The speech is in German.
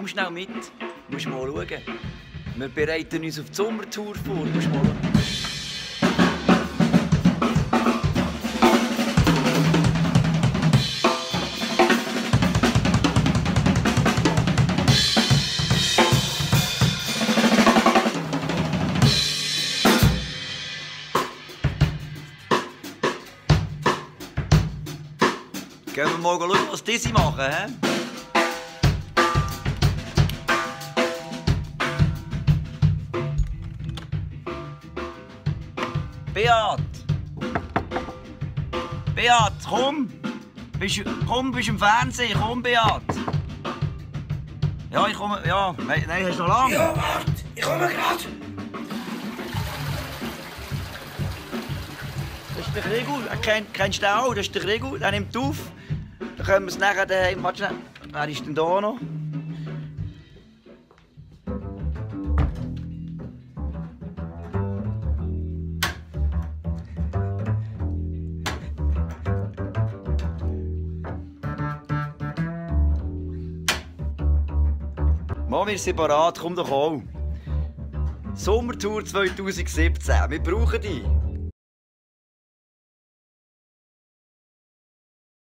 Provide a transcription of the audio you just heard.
Komm schnell mit. Du musst mal schauen. Wir bereiten uns auf die Sommertour vor. Du musst mal schauen. Gehen wir mal schauen, was diese machen, hä? Beat! Beat, komm! Komm, bist im Fernsehen, komm, Beat! Ja, ich komme, ja. Nein, hast du noch lange? Ja, warte, ich komme gerade. Das ist der Gregor, kennst du den auch? Das ist der Gregor, der nimmt auf. Dann können wir es nachher daheim. Warte schnell. Wer ist denn da noch? Mann, wir sind bereit, komm doch auch. Sommertour 2017, wir brauchen dich.